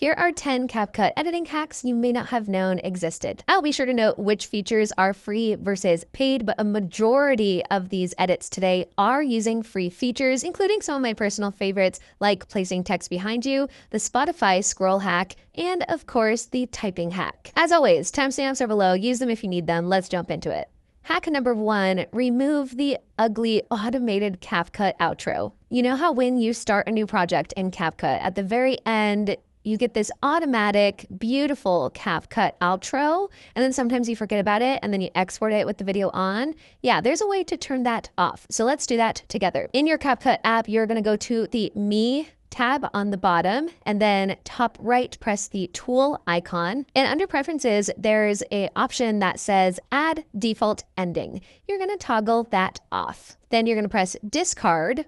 Here are 10 CapCut editing hacks you may not have known existed. I'll be sure to note which features are free versus paid, but a majority of these edits today are using free features, including some of my personal favorites like placing text behind you, the Spotify scroll hack, and of course, the typing hack. As always, timestamps are below. Use them if you need them. Let's jump into it. Hack number 1, remove the ugly automated CapCut outro. You know how when you start a new project in CapCut, at the very end, you get this automatic, beautiful CapCut outro, and then sometimes you forget about it and then you export it with the video on? Yeah, there's a way to turn that off. So let's do that together. In your CapCut app, you're gonna go to the Me tab on the bottom, and then top right, press the tool icon. And under preferences, there's an option that says add default ending. You're gonna toggle that off. Then you're gonna press discard,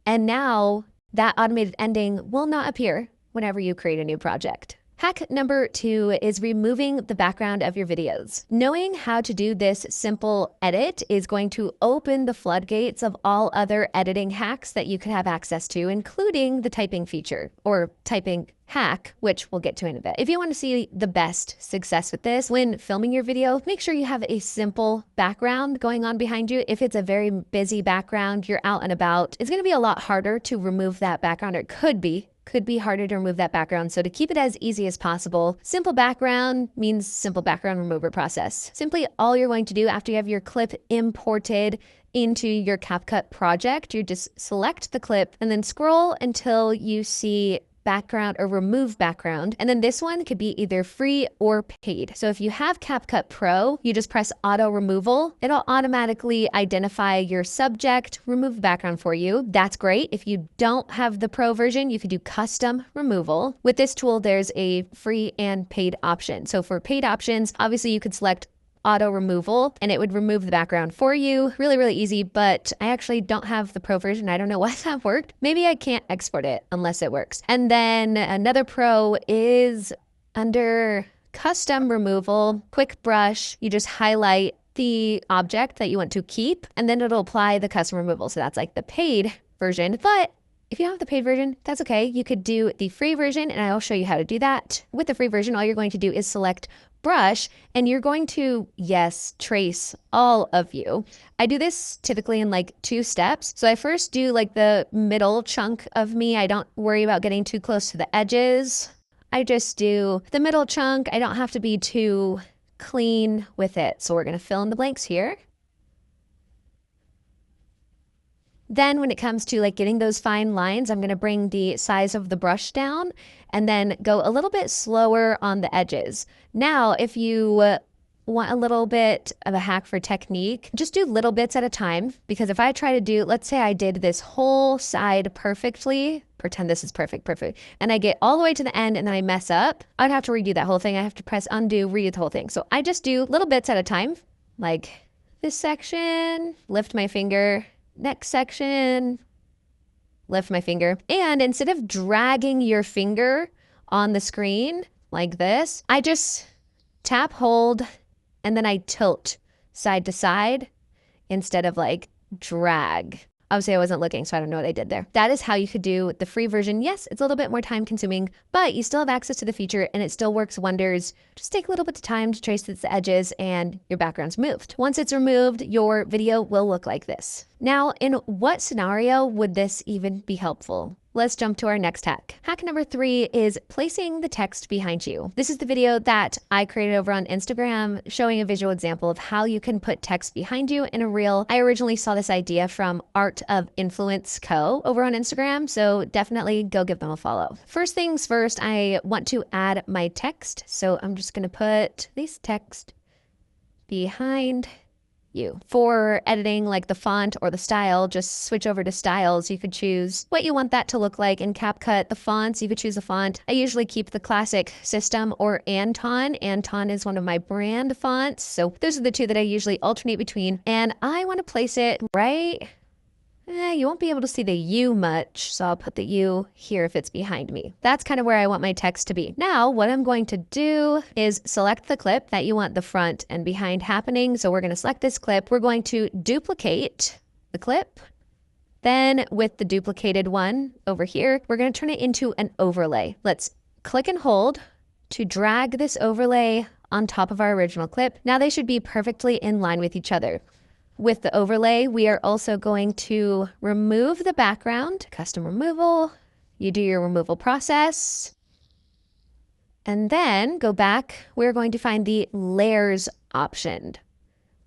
and now that automated ending will not appear whenever you create a new project. Hack number 2 is removing the background of your videos. Knowing how to do this simple edit is going to open the floodgates of all other editing hacks that you could have access to, including the typing feature or typing hack, which we'll get to in a bit. If you want to see the best success with this when filming your video, make sure you have a simple background going on behind you. If it's a very busy background, you're out and about, it's going to be a lot harder to remove that background, or it could be harder to remove that background. So to keep it as easy as possible, simple background means simple background remover process. Simply all you're going to do after you have your clip imported into your CapCut project, you just select the clip and then scroll until you see background or remove background. And then this one could be either free or paid. So if you have CapCut Pro, you just press auto removal. It'll automatically identify your subject, remove the background for you. That's great. If you don't have the Pro version, you could do custom removal. With this tool, there's a free and paid option. So for paid options, obviously you could select auto removal and it would remove the background for you. Really, really easy, but I actually don't have the Pro version. I don't know why that worked. Maybe I can't export it unless it works. And then another pro is under custom removal, quick brush. You just highlight the object that you want to keep, and then it'll apply the custom removal. So that's like the paid version, but if you have the paid version, that's okay. You could do the free version, and I'll show you how to do that. With the free version, all you're going to do is select brush, and you're going to, yes, trace all of you. I do this typically in like 2 steps. So I first do like the middle chunk of me. I don't worry about getting too close to the edges. I just do the middle chunk. I don't have to be too clean with it. So we're gonna fill in the blanks here. Then when it comes to like getting those fine lines, I'm gonna bring the size of the brush down and then go a little bit slower on the edges. Now, if you want a little bit of a hack for technique, just do little bits at a time, because if I try to do, let's say I did this whole side perfectly, pretend this is perfect, and I get all the way to the end and then I mess up, I'd have to redo that whole thing. I have to press undo, redo the whole thing. So I just do little bits at a time, like this section, lift my finger, next section, lift my finger. And instead of dragging your finger on the screen like this, I just tap, hold, and then I tilt side to side instead of like drag. Obviously I wasn't looking, so I don't know what I did there. That is how you could do the free version. Yes, it's a little bit more time consuming, but you still have access to the feature and it still works wonders. Just take a little bit of time to trace the edges and your background's moved. Once it's removed, your video will look like this. Now, in what scenario would this even be helpful? Let's jump to our next hack. Hack number 3 is placing the text behind you. This is the video that I created over on Instagram showing a visual example of how you can put text behind you in a reel. I originally saw this idea from Art of Influence Co. over on Instagram, so definitely go give them a follow. First things first, I want to add my text. So I'm just gonna put this text behind you. For editing like the font or the style, just switch over to styles. You could choose what you want that to look like. In CapCut, the fonts, you could choose a font. I usually keep the classic System or Anton. Anton is one of my brand fonts. So those are the 2 that I usually alternate between. And I want to place it right you won't be able to see the U much, so I'll put the U here if it's behind me. That's kind of where I want my text to be. Now, what I'm going to do is select the clip that you want the front and behind happening. So we're going to select this clip. We're going to duplicate the clip. Then with the duplicated one over here, we're going to turn it into an overlay. Let's click and hold to drag this overlay on top of our original clip. Now they should be perfectly in line with each other. With the overlay, we are also going to remove the background, custom removal. You do your removal process. And then go back, we're going to find the layers option.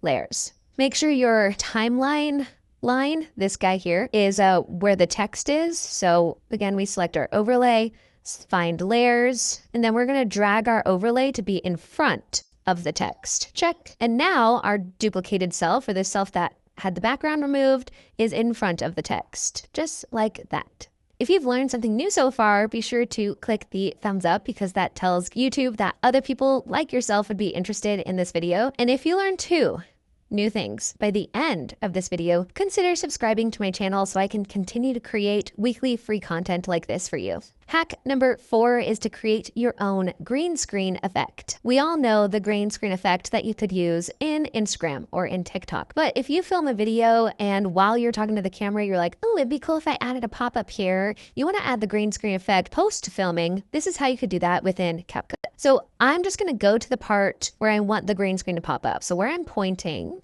Layers. Make sure your timeline line, this guy here, is where the text is. So again, we select our overlay, find layers, and then we're going to drag our overlay to be in front of the text. Check. And now our duplicated self, or the self that had the background removed, is in front of the text, just like that. If you've learned something new so far, be sure to click the thumbs up because that tells YouTube that other people like yourself would be interested in this video. And if you learn two new things by the end of this video, consider subscribing to my channel so I can continue to create weekly free content like this for you. Hack number 4 is to create your own green screen effect. We all know the green screen effect that you could use in Instagram or in TikTok. But if you film a video and while you're talking to the camera, you're like, oh, it'd be cool if I added a pop-up here. You want to add the green screen effect post-filming. This is how you could do that within CapCut. So I'm just going to go to the part where I want the green screen to pop up. So where I'm pointing,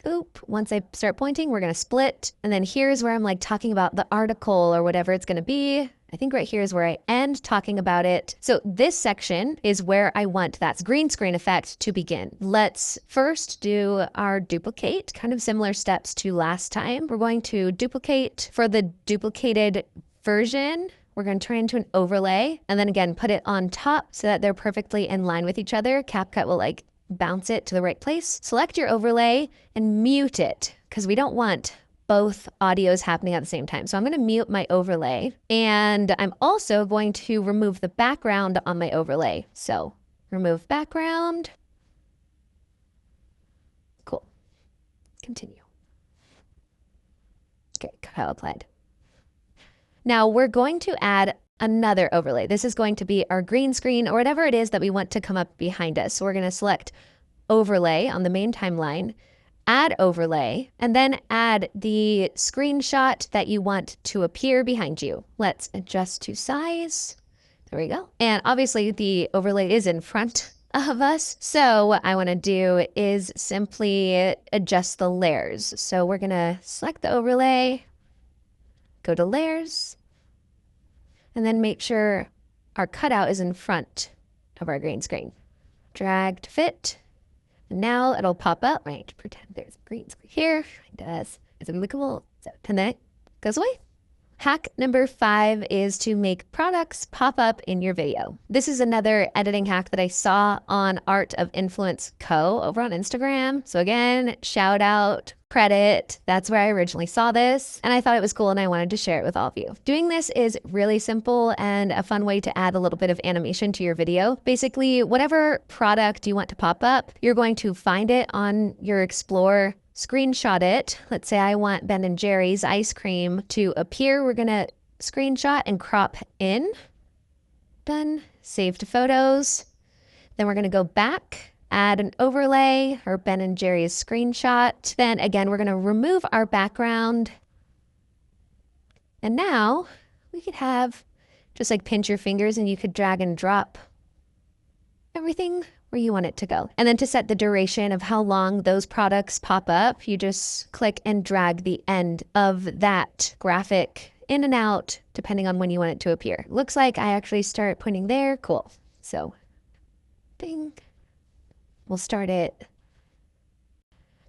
once I start pointing, we're going to split. And then here's where I'm like talking about the article or whatever it's going to be. I think right here is where I end talking about it. So this section is where I want that green screen effect to begin. Let's first do our duplicate, kind of similar steps to last time. We're going to duplicate for the duplicated version. We're going to turn into an overlay and then again, put it on top so that they're perfectly in line with each other. CapCut will like bounce it to the right place. Select your overlay and mute it because we don't want both audios happening at the same time. So I'm going to mute my overlay and I'm also going to remove the background on my overlay. So remove background. Cool. Continue. Okay, file applied. Now we're going to add another overlay. This is going to be our green screen or whatever it is that we want to come up behind us. So we're going to select overlay on the main timeline, add overlay, and then add the screenshot that you want to appear behind you. Let's adjust to size. There we go. And obviously the overlay is in front of us. So what I want to do is simply adjust the layers. So we're going to select the overlay, go to layers, and then make sure our cutout is in front of our green screen. Drag to fit. Now it'll pop up, right? Pretend there's a green screen here. It does. It's really cool. So, and then it goes away. Hack number 5 is to make products pop up in your video. This is another editing hack that I saw on Art of Influence Co. over on Instagram. So again, shout out, credit. That's where I originally saw this. And I thought it was cool and I wanted to share it with all of you. Doing this is really simple and a fun way to add a little bit of animation to your video. Basically, whatever product you want to pop up, you're going to find it on your Explore, screenshot it. Let's say I want Ben & Jerry's ice cream to appear. We're going to screenshot and crop in. Done. Save to photos. Then we're going to go back, add an overlay or Ben & Jerry's screenshot. Then again, we're going to remove our background. And now we could have just like pinch your fingers and you could drag and drop everything where you want it to go. And then to set the duration of how long those products pop up, you just click and drag the end of that graphic in and out, depending on when you want it to appear. Looks like I actually start pointing there. Cool. So, ding. We'll start it.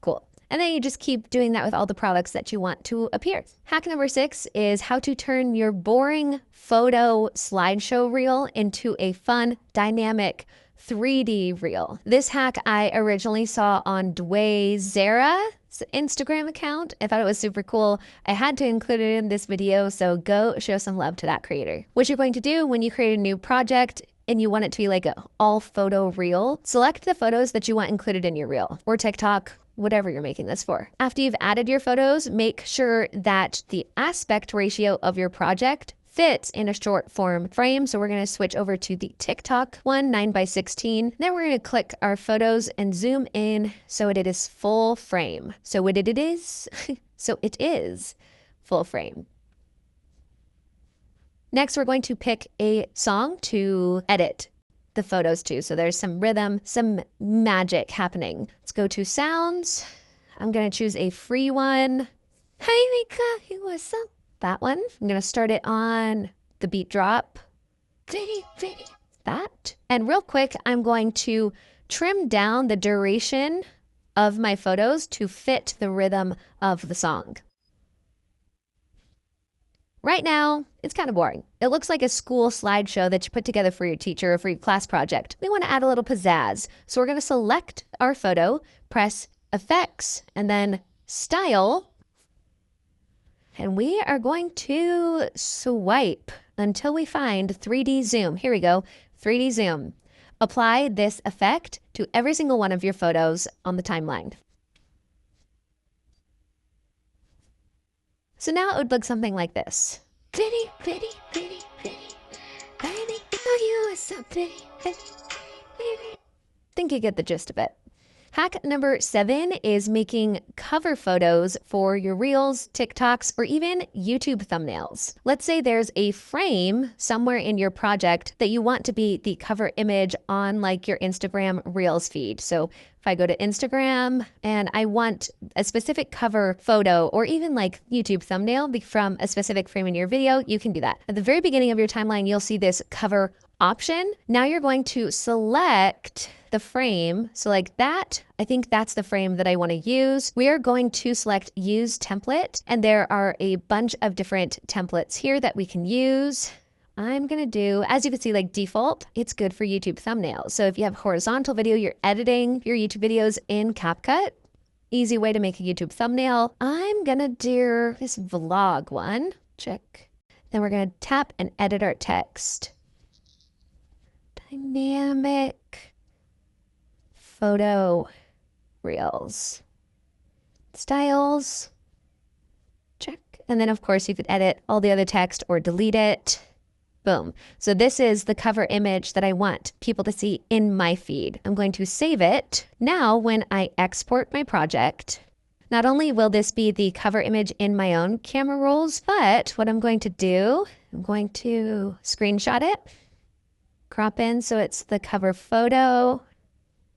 Cool. And then you just keep doing that with all the products that you want to appear. Hack number 6 is how to turn your boring photo slideshow reel into a fun, dynamic 3D reel. This hack I originally saw on Dwayne Zara's Instagram account. I thought it was super cool. I had to include it in this video, so go show some love to that creator. What you're going to do when you create a new project and you want it to be like an all photo reel, select the photos that you want included in your reel or TikTok, whatever you're making this for. After you've added your photos, make sure that the aspect ratio of your project fits in a short form frame. So we're going to switch over to the TikTok one, 9:16. Then we're going to click our photos and zoom in so it is full frame. So what it is, so it is full frame. Next, we're going to pick a song to edit the photos too. So there's some rhythm, some magic happening. Let's go to sounds. I'm going to choose a free one. Hey, Mika, what's up? That one. I'm going to start it on the beat drop. That. And real quick, I'm going to trim down the duration of my photos to fit the rhythm of the song. Right now, it's kind of boring. It looks like a school slideshow that you put together for your teacher or for your class project. We want to add a little pizzazz. So we're going to select our photo, press Effects, and then Style. And we are going to swipe until we find 3D zoom. Here we go, 3D zoom. Apply this effect to every single one of your photos on the timeline. So now it would look something like this. Pretty, pretty, pretty, pretty, pretty, you are so pretty. Think you get the gist of it. Hack number 7 is making cover photos for your Reels, TikToks, or even YouTube thumbnails. Let's say there's a frame somewhere in your project that you want to be the cover image on like your Instagram Reels feed. So if I go to Instagram and I want a specific cover photo or even like YouTube thumbnail from a specific frame in your video, you can do that. At the very beginning of your timeline, you'll see this cover option. Now you're going to select the frame. So like that, I think that's the frame that I want to use. We are going to select use template, and there are a bunch of different templates here that we can use. I'm going to do, as you can see, like default, it's good for YouTube thumbnails. So if you have horizontal video, you're editing your YouTube videos in CapCut, easy way to make a YouTube thumbnail. I'm going to do this vlog one, check. Then we're going to tap and edit our text. Dynamic photo reels. Styles, check. And then of course you could edit all the other text or delete it. Boom. So this is the cover image that I want people to see in my feed. I'm going to save it. Now when I export my project, not only will this be the cover image in my own camera rolls, but what I'm going to do, I'm going to screenshot it, crop in so it's the cover photo,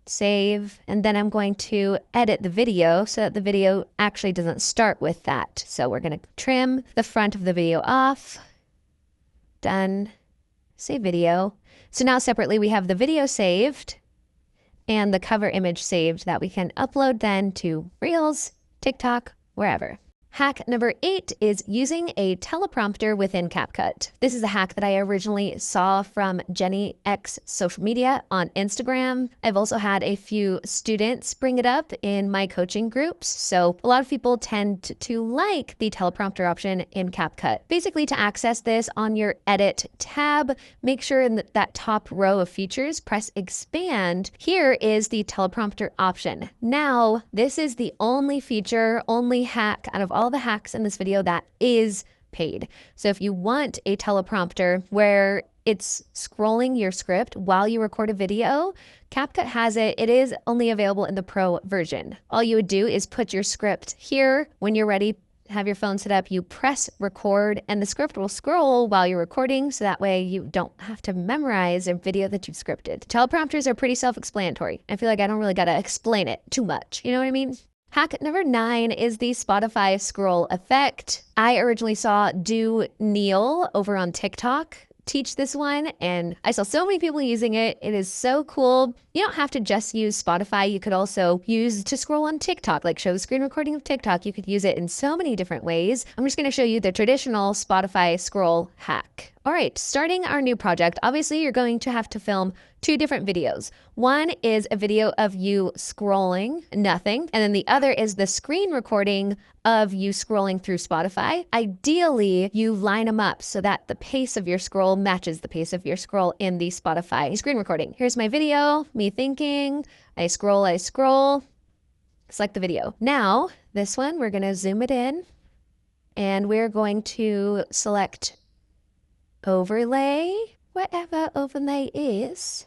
save, and then I'm going to edit the video so that the video actually doesn't start with that. So we're going to trim the front of the video off. Done. Save video. So now separately we have the video saved and the cover image saved that we can upload then to Reels, TikTok, wherever. Hack number 8 is using a teleprompter within CapCut. This is a hack that I originally saw from Jenny X social media on Instagram. I've also had a few students bring it up in my coaching groups. So a lot of people tend to like the teleprompter option in CapCut. Basically, to access this on your Edit tab, make sure in that top row of features, press Expand. Here is the teleprompter option. Now, this is the only feature, only hack out of all the hacks in this video that is paid. So if you want a teleprompter where it's scrolling your script while you record a video, CapCut has it. It is only available in the Pro version. All you would do is put your script here. When you're ready, have your phone set up, you press record, and the script will scroll while you're recording, so that way you don't have to memorize a video that you've scripted. Teleprompters are pretty self-explanatory. I feel like I don't really gotta explain it too much. You know what I mean? Hack number 9 is the Spotify scroll effect. I originally saw Do Neil over on TikTok teach this one, and I saw so many people using it. It is so cool. You don't have to just use Spotify. You could also use to scroll on TikTok, like show the screen recording of TikTok. You could use it in so many different ways. I'm just going to show you the traditional Spotify scroll hack. All right, starting our new project, obviously you're going to have to film 2 different videos. One is a video of you scrolling, nothing, and then the other is the screen recording of you scrolling through Spotify. Ideally, you line them up so that the pace of your scroll matches the pace of your scroll in the Spotify screen recording. Here's my video, me thinking, I scroll, select the video. Now, this one, we're gonna zoom it in, and we're going to select overlay, whatever overlay is.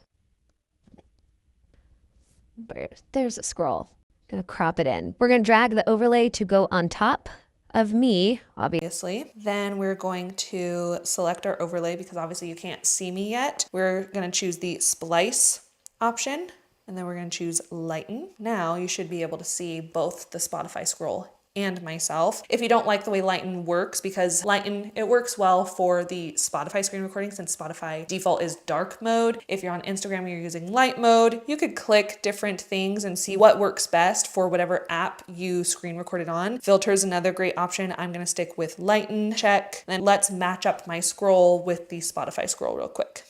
There's a scroll. Gonna crop it in. We're gonna drag the overlay to go on top of me, obviously. Then we're going to select our overlay because obviously you can't see me yet. We're going to choose the splice option and then we're going to choose lighten. Now you should be able to see both the Spotify scroll and myself. If you don't like the way lighten works, because lighten, it works well for the Spotify screen recording since Spotify default is dark mode. If you're on Instagram and you're using light mode, you could click different things and see what works best for whatever app you screen recorded on. Filter is another great option. I'm gonna stick with lighten, check. Then let's match up my scroll with the Spotify scroll real quick.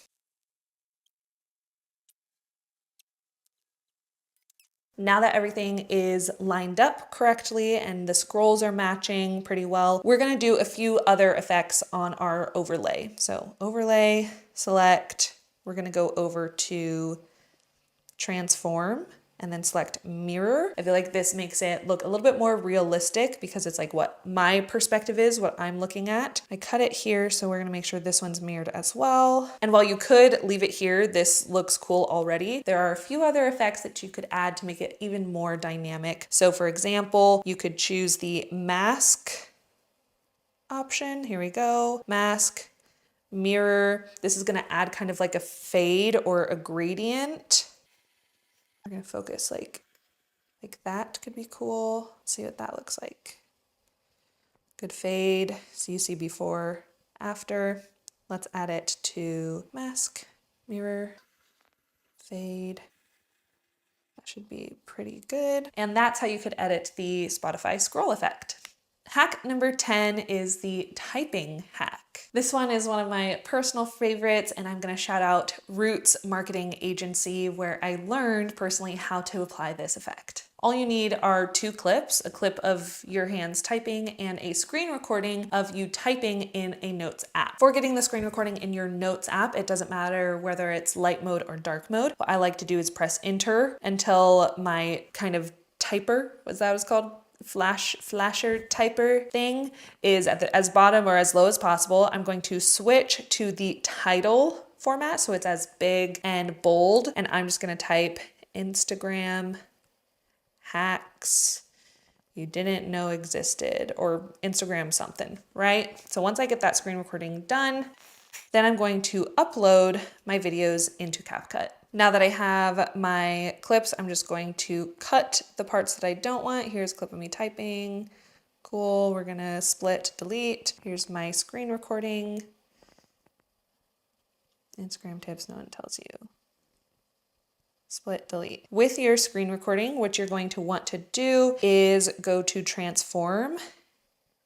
Now that everything is lined up correctly and the scrolls are matching pretty well, we're gonna do a few other effects on our overlay. So overlay, select, we're gonna go over to transform and then select mirror. I feel like this makes it look a little bit more realistic because it's like what my perspective is, what I'm looking at. I cut it here, so we're gonna make sure this one's mirrored as well. And while you could leave it here, this looks cool already. There are a few other effects that you could add to make it even more dynamic. So for example, you could choose the mask option. Here we go, mask, mirror. This is gonna add kind of like a fade or a gradient. We're gonna focus like that could be cool. Let's see what that looks like. Good fade, so you see before, after. Let's add it to mask, mirror, fade. That should be pretty good. And that's how you could edit the Spotify scroll effect. Hack number 10 is the typing hack. This one is one of my personal favorites, and I'm gonna shout out Roots Marketing Agency, where I learned personally how to apply this effect. All you need are 2 clips, a clip of your hands typing and a screen recording of you typing in a Notes app. For getting the screen recording in your Notes app, it doesn't matter whether it's light mode or dark mode. What I like to do is press enter until my kind of typer, what's that was called? Flasher typer thing is at the as bottom or as low as possible. I'm going to switch to the title format so it's as big and bold, and I'm just going to type Instagram hacks you didn't know existed, or Instagram something, right? So once I get that screen recording done, then I'm going to upload my videos into CapCut. Now that I have my clips, I'm just going to cut the parts that I don't want. Here's a clip of me typing. Cool, we're gonna split, delete. Here's my screen recording. Instagram tips, no one tells you. Split, delete. With your screen recording, what you're going to want to do is go to transform,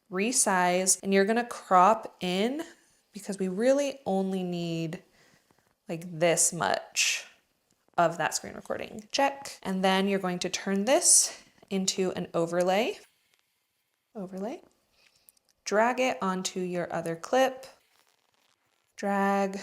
resize, and you're gonna crop in because we really only need like this much of that screen recording. Check. And then you're going to turn this into an overlay. Overlay. Drag it onto your other clip. Drag,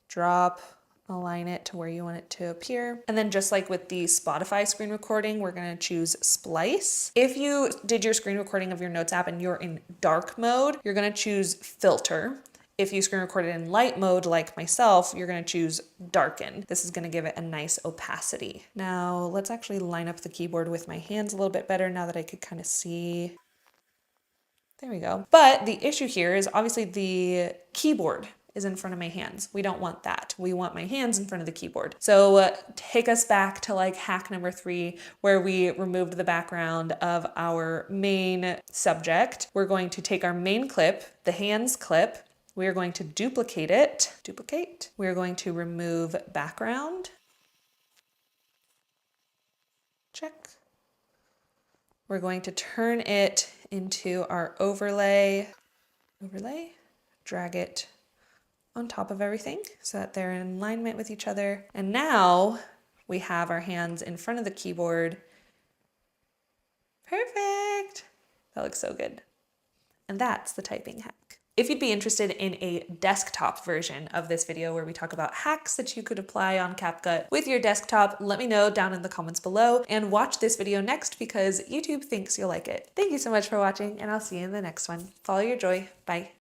drop, align it to where you want it to appear. And then just like with the Spotify screen recording, we're gonna choose splice. If you did your screen recording of your Notes app and you're in dark mode, you're gonna choose filter. If you screen recorded in light mode like myself, you're gonna choose darken. This is gonna give it a nice opacity. Now let's actually line up the keyboard with my hands a little bit better now that I could kind of see. There we go. But the issue here is obviously the keyboard is in front of my hands. We don't want that. We want my hands in front of the keyboard. So take us back to like hack number 3, where we removed the background of our main subject. We're going to take our main clip, the hands clip, we are going to duplicate it. Duplicate. We're going to remove background. Check. We're going to turn it into our overlay. Overlay. Drag it on top of everything so that they're in alignment with each other. And now we have our hands in front of the keyboard. Perfect. That looks so good. And that's the typing hack. If you'd be interested in a desktop version of this video where we talk about hacks that you could apply on CapCut with your desktop, let me know down in the comments below, and watch this video next because YouTube thinks you'll like it. Thank you so much for watching, and I'll see you in the next one. Follow your joy. Bye.